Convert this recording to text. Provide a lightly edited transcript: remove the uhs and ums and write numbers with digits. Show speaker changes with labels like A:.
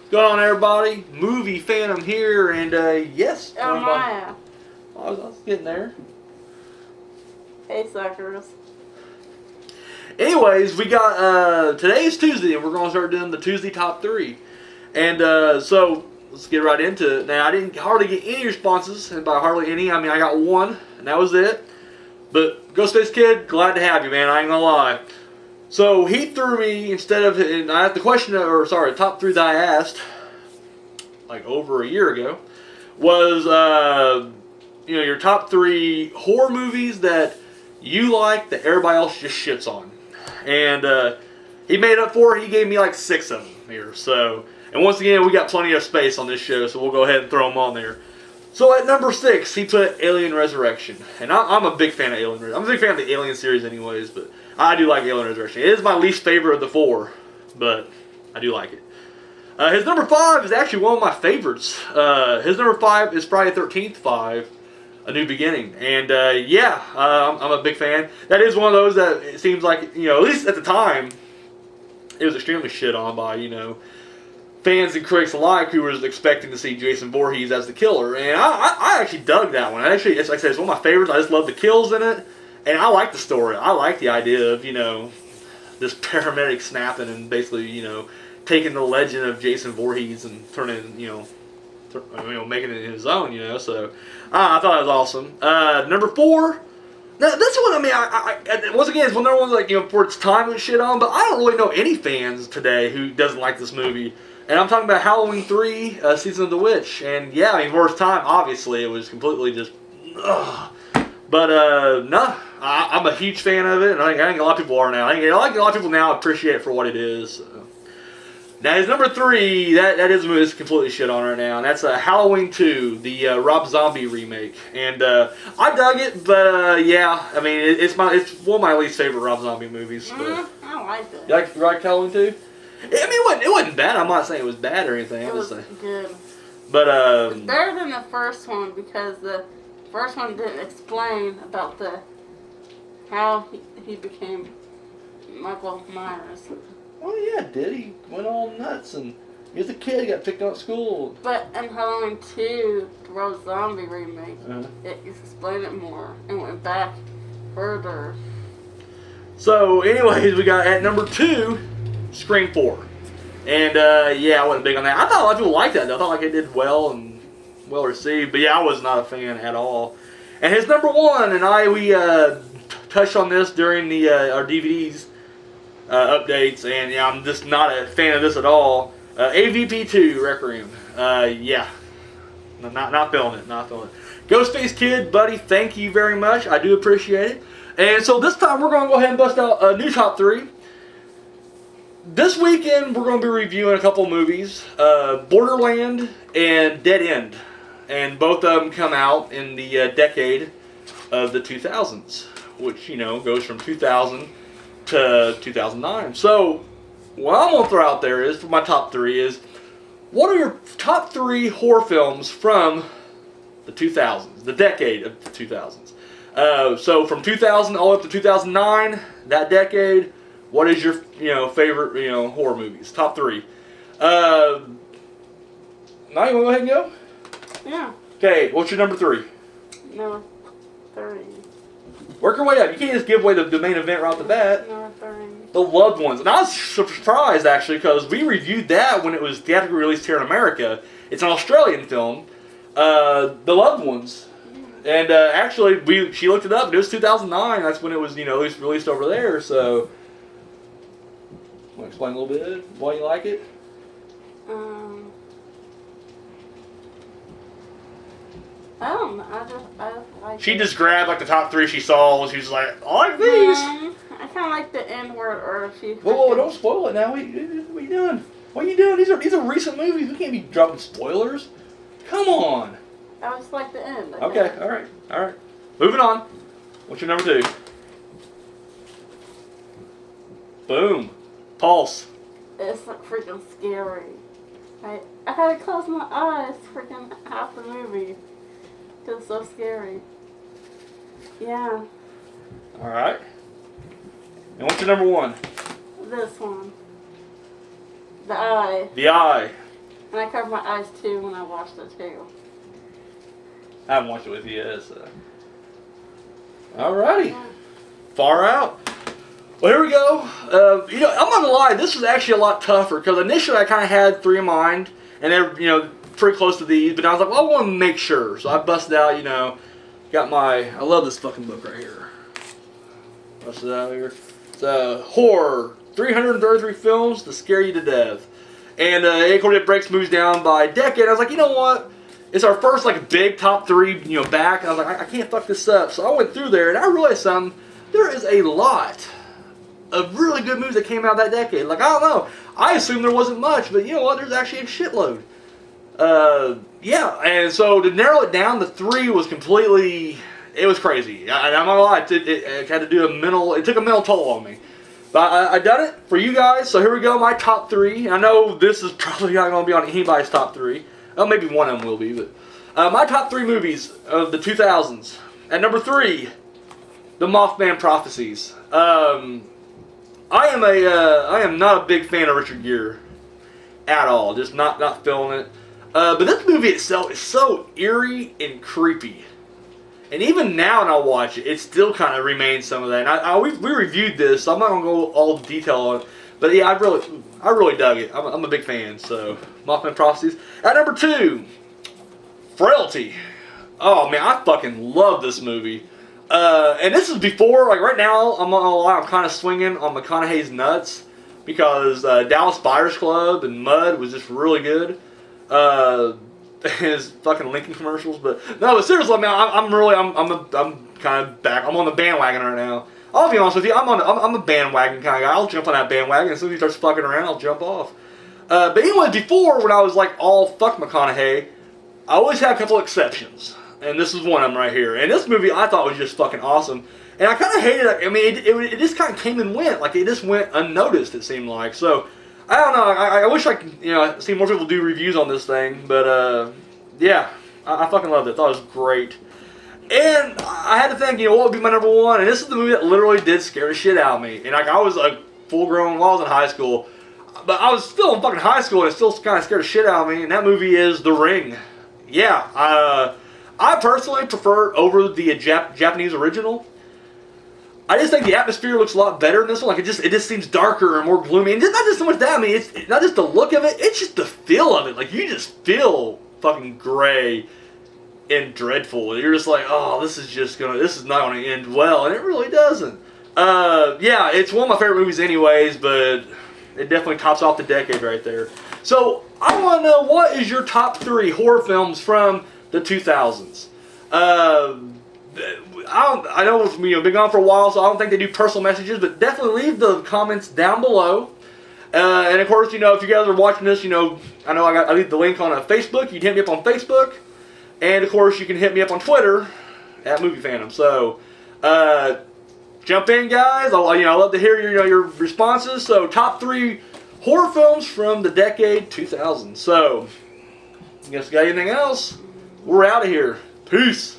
A: What's going on, everybody? Movie Phantom here, and yes.
B: Oh, Maya.
A: I was getting there.
B: Hey, suckers.
A: Anyways, we got today is Tuesday, and we're going to start doing the Tuesday top 3. And so let's get right into it. Now, I didn't hardly get any responses, and by hardly any, I mean I got one, and that was it. But Ghostface Kid, glad to have you, man. I ain't gonna lie. So he threw me instead of, and I had the question, or sorry, top 3 that I asked like over a year ago was your top 3 horror movies that you like that everybody else just shits on. And he made up for it. He gave me like 6 of them here. So, and once again, we got plenty of space on this show, so we'll go ahead and throw them on there. So at number 6, he put Alien Resurrection. And I'm a big fan of Alien Resurrection. I'm a big fan of the Alien series anyways, but I do like Alien Resurrection. It is my least favorite of the 4, but I do like it. His number 5 is actually one of my favorites. His number 5 is Friday the 13th 5, A New Beginning. And I'm a big fan. That is one of those that it seems like, at least at the time, it was extremely shit on by, fans and critics alike who was expecting to see Jason Voorhees as the killer. And I actually dug that one. Actually, it's like I said, it's one of my favorites. I just love the kills in it. And I like the story. I like the idea of, this paramedic snapping and basically, taking the legend of Jason Voorhees and turning, making it his own, So I thought it was awesome. Number 4. Now, this one, I once again, it's one of the ones like, for its time and shit on, but I don't really know any fans today who doesn't like this movie. And I'm talking about Halloween 3, Season of the Witch. And yeah, for its time, obviously, it was completely just, ugh. But, no, I'm a huge fan of it, and I think a lot of people are now. I think a lot of people now appreciate it for what it is. Now, his number 3, that is a movie that's completely shit on right now, and that's Halloween 2, the Rob Zombie remake. And I dug it, but it's one of my least favorite Rob Zombie movies.
B: I like it.
A: You like Halloween 2? It wasn't bad. I'm not saying it was bad or anything.
B: It was good.
A: But
B: it's better than the first one because the first one didn't explain about how he became Michael Myers.
A: Oh yeah, did he went all nuts and he was a kid. He got picked on at school.
B: But in Halloween 2, the Rob Zombie remake, it explained it more and went back further.
A: So, anyways, we got at number 2, Scream 4, and I wasn't big on that. I thought a lot of people liked that though. I thought like it did well and well received, but yeah, I was not a fan at all. And his number 1, and we touched on this during the our DVDs. Updates, and I'm just not a fan of this at all. AVP 2 Requiem. Not feeling it. Ghostface Kid, buddy, thank you very much. I do appreciate it. And so this time we're going to go ahead and bust out a new top 3. This weekend we're going to be reviewing a couple movies, Borderland and Dead End, and both of them come out in the decade of the 2000s, which goes from 2000 to 2009. So, what I'm going to throw out there is, for my top 3 is, what are your top 3 horror films from the 2000s, the decade of the 2000s? So, from 2000 all the way up to 2009, that decade, what is your, favorite, horror movies? Top 3. Now, you want to go ahead and go?
B: Yeah.
A: Okay, what's your number 3?
B: Number 3.
A: Work your way up. You can't just give away the main event right off the bat.
B: Number 3.
A: The Loved Ones. And I was surprised, actually, because we reviewed that when it was theatrically released here in America. It's an Australian film, The Loved Ones. And actually, she looked it up, and it was 2009. That's when it was, released over there. So, want to explain a little bit why you like it?
B: I don't know. I like
A: She
B: it.
A: just grabbed like the top 3 she saw, and she was like, I like these.
B: I kind of like the N-word, or if she...
A: Whoa, don't spoil it now. What are you doing? What are you doing? These are recent movies. We can't be dropping spoilers. Come on.
B: I just like the end.
A: Okay, all right. Moving on. What's your number 2? Boom. Pulse.
B: It's like freaking scary. I had to close my eyes freaking half the movie. It's so scary. Yeah.
A: All right. And what's your number 1?
B: This one. The Eye.
A: The Eye.
B: And I covered my eyes too when I watched it too.
A: I haven't watched it with you yet, so. Alrighty.
B: Yeah.
A: Far Out. Well, here we go. I'm not gonna lie, this was actually a lot tougher because initially I kind of had 3 in mind, and they're pretty close to these. But I was like, well, I want to make sure, so I busted out. Got my. I love this fucking book right here. Busted out here. It's horror. 333 films to scare you to death, and it breaks movies down by decade. I was like, you know what? It's our first big top 3 back. And I was like, I can't fuck this up. So I went through there and I realized something. There is a lot of really good movies that came out that decade. I don't know. I assumed there wasn't much, but you know what? There's actually a shitload. Yeah, and so to narrow it down, the 3 was completely. It was crazy. I'm not gonna lie. It had to do it took a mental toll on me. But I done it for you guys. So here we go. My top 3. I know this is probably not gonna be on anybody's top 3. Well, maybe one of them will be, but my top 3 movies of the 2000s. At number 3, The Mothman Prophecies. I am not a big fan of Richard Gere at all. Just not feeling it. But this movie itself is so eerie and creepy. And even now when I watch it, it still kind of remains some of that. And we reviewed this, so I'm not gonna go all the detail on it. But yeah, I really dug it. I'm a big fan. So Mothman Prophecies. At number 2, Frailty. Oh man, I fucking love this movie. And this is before, right now, I'm kind of swinging on McConaughey's nuts because Dallas Buyers Club and Mud was just really good. His fucking Lincoln commercials, but seriously, man, I'm kind of back. I'm on the bandwagon right now. I'll be honest with you, I'm a bandwagon kind of guy. I'll jump on that bandwagon as soon as he starts fucking around. I'll jump off. But anyway, before when I was all fuck McConaughey, I always had a couple exceptions. And this is one of them right here. And this movie I thought was just fucking awesome. And I kind of hated it. I mean, it just kind of came and went. It just went unnoticed, it seemed like. So, I don't know. I wish I could, see more people do reviews on this thing. But, yeah. I fucking loved it. I thought it was great. And I had to think, what would be my number 1? And this is the movie that literally did scare the shit out of me. And, I was full grown while I was in high school. But I was still in fucking high school and it still kind of scared the shit out of me. And that movie is The Ring. Yeah. I personally prefer it over the Japanese original. I just think the atmosphere looks a lot better in this one. It just seems darker and more gloomy. And not just so much that. I mean, it's not just the look of it. It's just the feel of it. You just feel fucking gray and dreadful. You're just like, oh, this is not gonna end well, and it really doesn't. Yeah, it's one of my favorite movies, anyways. But it definitely tops off the decade right there. So I want to know, what is your top 3 horror films from the 2000s? I know we've been gone for a while, so I don't think they do personal messages, but definitely leave the comments down below. And of course, if you guys are watching this, I know I leave the link on Facebook. You can hit me up on Facebook, and of course, you can hit me up on Twitter at Movie Phantom. So, jump in, guys. I love to hear your responses. So, top 3 horror films from the decade 2000. So, you guys got anything else? We're out of here. Peace.